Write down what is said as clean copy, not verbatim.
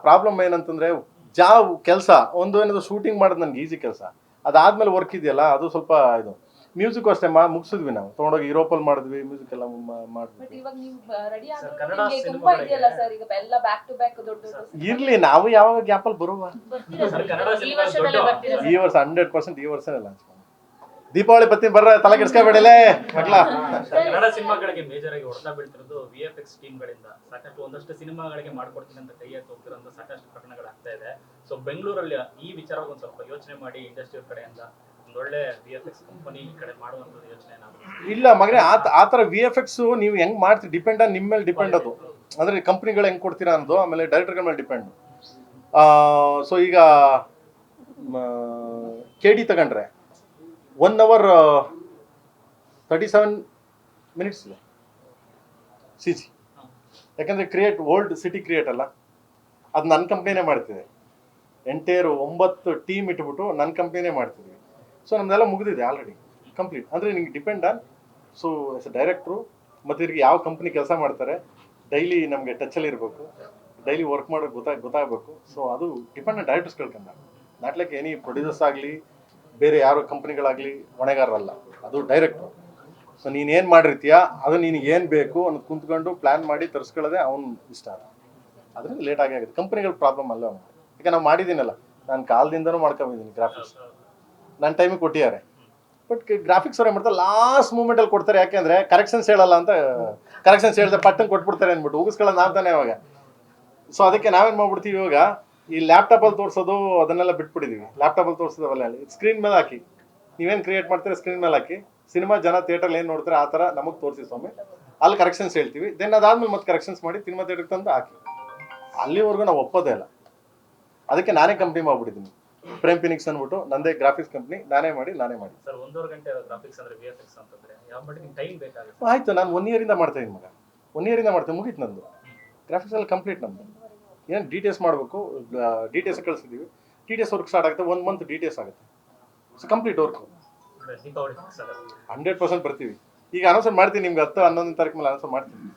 Problem ಏನಂತಂದ್ರೆ ಕೆಲಸ ಏನಾದ್ರು ಶೂಟಿಂಗ್ ಮಾಡೋದು ನನಗೆ ಈಸಿ ಕೆಲಸ, ಅದಾದ್ಮೇಲೆ ವರ್ಕ್ ಇದೆಯಲ್ಲ ಅದು ಸ್ವಲ್ಪ ಇದು. ಮ್ಯೂಸಿಕ್ ಅಷ್ಟೇ ಮುಗಿಸಿದ್ವಿ ನಾವು, ತೊಗೊಂಡೋಗಿ ಯುರೋಪಲ್ಲಿ ಮಾಡಿದ್ವಿ, ಮ್ಯೂಸಿಕ್ ಎಲ್ಲ ಮಾಡಿದ್ವಿ. ಇರ್ಲಿ, ನಾವು ಯಾವಾಗ ಗ್ಯಾಪಲ್ಲಿ ಬರುವ, ಈ ವರ್ಷ 100% ಈ ವರ್ಷನೇ ಲಾಂಚ್ ಮಾಡಿ. ದೀಪಾವಳಿ ಬರ್ತೀನಿ ಬರ್ರ, ತಲೆ ಕೆಡಿಸ್ಕೊಬೇಡಲೇ ಮಕ್ಳ. ಕನ್ನಡ ಸಿನಿಮಾಗಳಿಗೆ ಮೇಜರ್ ಆಗಿ ಹೊಡೆತ ಬೀಳ್ತಿರೋದು VFX ಟೀಮ್ಗಳಿಂದ. ಸಾಕಷ್ಟು ಒಂದಷ್ಟು ಸಿನಿಮಾಗಳಿಗೆ ಮಾಡ್ಕೊಡ್ತೀನಿ ಅಂತ ಕೈ ಎತ್ತಿ ಹೋಗ್ತಿರೋಂಥ ಸಾಕಷ್ಟು ಪ್ರಕರಣಗಳಾಗ್ತಾ ಇದೆ. ಸೊ ಬೆಂಗಳೂರಲ್ಲಿ ಈ ವಿಚಾರ ಒಂದು ಸ್ವಲ್ಪ ಯೋಚನೆ ಮಾಡಿ ಇಂಡಸ್ಟ್ರಿ ಕಡೆಯಿಂದ ಒಂದೊಳ್ಳೆ VFX ಕಂಪನಿ ಈ ಕಡೆ ಮಾಡುವಂಥದ್ದು ಯೋಚನೆ ಏನಾದ್ರು? ಇಲ್ಲ ಮಗನೇ, ಆ ಥರ VFX ನೀವು ಹೆಂಗ್ ಮಾಡ್ತೀರಿ ಡಿಪೆಂಡ್ ನಿಮ್ಮ ಮೇಲೆ ಡಿಪೆಂಡ್. ಅದು ಅಂದ್ರೆ ಕಂಪ್ನಿಗಳು ಹೆಂಗ್ ಕೊಡ್ತೀರಾ ಅನ್ನೋದು, ಆಮೇಲೆ ಡೈರೆಕ್ಟರ್ಗಳ ಮೇಲೆ ಡಿಪೆಂಡ್. ಸೊ ಈಗ KD ತಗೊಂಡ್ರೆ 1 hour 37 minutes ಇದೆ CG. ಯಾಕಂದ್ರೆ ಓಲ್ಡ್ ಸಿಟಿ ಕ್ರಿಯೇಟ್ ಅಲ್ಲ, ಅದು ನನ್ನ ಕಂಪ್ನಿನೇ ಮಾಡ್ತಿದೆ. ಎಂಟೈರ್ 9 ಟೀಮ್ ಇಟ್ಬಿಟ್ಟು ನನ್ನ ಕಂಪ್ನಿನೇ ಮಾಡ್ತಿದ್ವಿ. ಸೊ ನಮ್ದೆಲ್ಲ ಮುಗಿದಿದೆ ಆಲ್ರೆಡಿ ಕಂಪ್ಲೀಟ್. ಅಂದರೆ ನಿಂಗೆ depend on, so as a director ಮತ್ತು ಇವ್ರಿಗೆ ಯಾವ ಕಂಪ್ನಿ ಕೆಲಸ ಮಾಡ್ತಾರೆ ಡೈಲಿ ನಮಗೆ ಟಚಲ್ಲಿ ಇರಬೇಕು, ಡೈಲಿ ವರ್ಕ್ ಮಾಡೋದು ಗೊತ್ತಾಗಬೇಕು. ಸೊ ಅದು ಡಿಪೆಂಡ್ ಆನ್ ಡೈರೆಕ್ಟರ್ಸ್ ಕಳ್ಕೊಂಡ, ನಾಟ್ ಲೈಕ್ ಎನಿ ಪ್ರೊಡ್ಯೂಸರ್ಸ್ ಆಗಲಿ ಬೇರೆ ಯಾರೋ ಕಂಪ್ನಿಗಳಾಗಲಿ ಹೊಣೆಗಾರರಲ್ಲ, ಅದು ಡೈರೆಕ್ಟ್ರು. ಸೊ ನೀನು ಏನು ಮಾಡಿರ್ತೀಯ ಅದು ನಿನಗೆ ಏನು ಬೇಕು ಅನ್ನೋದು ಕುಂತ್ಕೊಂಡು ಪ್ಲ್ಯಾನ್ ಮಾಡಿ ತರಿಸ್ಕೊಳ್ಳೋದೇ ಅವ್ನು ಇಷ್ಟ. ಅದರಿಂದ ಲೇಟ್ ಆಗುತ್ತೆ. ಕಂಪ್ನಿಗಳ ಪ್ರಾಬ್ಲಮ್ ಅಲ್ಲ. ಈಗ ನಾವು ಮಾಡಿದ್ದೀನಲ್ಲ, ನಾನು ಕಾಲದಿಂದನೂ ಮಾಡ್ಕೊಂಡಿದ್ದೀನಿ ಗ್ರಾಫಿಕ್ಸ್, ನನ್ನ ಟೈಮಿಗೆ ಕೊಟ್ಟಿದ್ದಾರೆ. ಬಟ್ ಗ್ರಾಫಿಕ್ಸ್ ಅವ್ರು ಏನು ಮಾಡ್ತಾರೆ, ಲಾಸ್ಟ್ ಮೂಮೆಂಟಲ್ಲಿ ಕೊಡ್ತಾರೆ. ಯಾಕೆಂದರೆ ಕರೆಕ್ಷನ್ಸ್ ಹೇಳಲ್ಲ ಅಂತ, ಕರೆಕ್ಷನ್ಸ್ ಹೇಳಿದ್ರೆ ಪಟ್ಟಂಗೆ ಕೊಟ್ಬಿಡ್ತಾರೆ ಅಂದ್ಬಿಟ್ಟು ಉಗಿಸ್ಕೊಳ್ಳೋದು ನಾವು ತಾನೇ ಇವಾಗ. ಸೊ ಅದಕ್ಕೆ ನಾವೇನು ಮಾಡ್ಬಿಡ್ತೀವಿ ಇವಾಗ, ಈ ಲ್ಯಾಪ್ಟಾಪಲ್ಲಿ ತೋರಿಸೋದು ಅದನ್ನೆಲ್ಲ ಬಿಟ್ಬಿಟ್ಟಿದ್ದೀವಿ. ಲ್ಯಾಪ್ಟಾಪಲ್ಲಿ ತೋರಿಸೋದು ಅವೆಲ್ಲ ಸ್ಕ್ರೀನ್ ಮೇಲೆ ಹಾಕಿ, ನೀವೇನು ಕ್ರಿಯೇಟ್ ಮಾಡ್ತೀರಾ ಸ್ಕ್ರೀನ್ ಮೇಲೆ ಹಾಕಿ, ಸಿನಿಮಾ ಜನ ಥಿಯೇಟರ್ಲ್ಲಿ ಏನು ನೋಡ್ತಾರೆ ಆ ಥರ ನಮಗೆ ತೋರಿಸಿ ಸ್ವಾಮಿ, ಅಲ್ಲಿ ಕರೆಕ್ಷನ್ಸ್ ಹೇಳ್ತೀವಿ. ದೆನ್ ಅದಾದ್ಮೇಲೆ ಮತ್ತೆ ಕರೆಕ್ಷನ್ಸ್ ಮಾಡಿ ಸಿನಿಮಾ ಥಿಯೇಟರ್ಗೆ ತಂದು ಹಾಕಿ. ಅಲ್ಲಿವರೆಗೂ ನಾವು ಒಪ್ಪೋದೇ ಇಲ್ಲ. ಅದಕ್ಕೆ ನಾನೇ ಕಂಪ್ನಿ ಮಾಡ್ಬಿಟ್ಟಿದ್ದೀನಿ, ಪ್ರೇಮ್ ಫಿನಿಕ್ಸ್ ಅಂದ್ಬಿಟ್ಟು ನಂದೇ ಗ್ರಾಫಿಕ್ಸ್ ಕಂಪ್ನಿ, ನಾನೇ ಮಾಡಿ. ಸರ್ 1.5 ಗಂಟೆ ಗ್ರಾಫಿಕ್ಸ್ ಅಂದ್ರೆ VFX ಅಂತಂದ್ರೆ ಯಾವ ಮಟ್ಟಿಗೆ ಟೈಮ್ ಬೇಕಾಗುತ್ತೆ? ಆಯ್ತು, ನಾನು 1 year ಮಾಡ್ತಾ ಇದ್ದೀನಿ ಮಗ, 1 year ಮಾಡ್ತೀನಿ, ಮುಗೀತು ನಂದು ಗ್ರಾಫಿಕ್ಸ್ ಎಲ್ಲ ಕಂಪ್ಲೀಟ್. ನಮ್ಮದು ಏನು DTS ಮಾಡಬೇಕು, DTS ಕಳಿಸಿದ್ದೀವಿ. DTS ವರ್ಕ್ ಸ್ಟಾರ್ಟ್ ಆಗುತ್ತೆ, 1 month DTS ಆಗುತ್ತೆ. So complete work. ದೀಪಾವಳಿ 100% ಬರ್ತೀವಿ. ಈಗ ಅನೌನ್ಸ್ ಮಾಡ್ತೀನಿ ನಿಮ್ಗೆ 10-11 ತಾರೀಕು ಮೇಲೆ ಅನೌನ್ಸ್ ಮಾಡ್ತೀನಿ.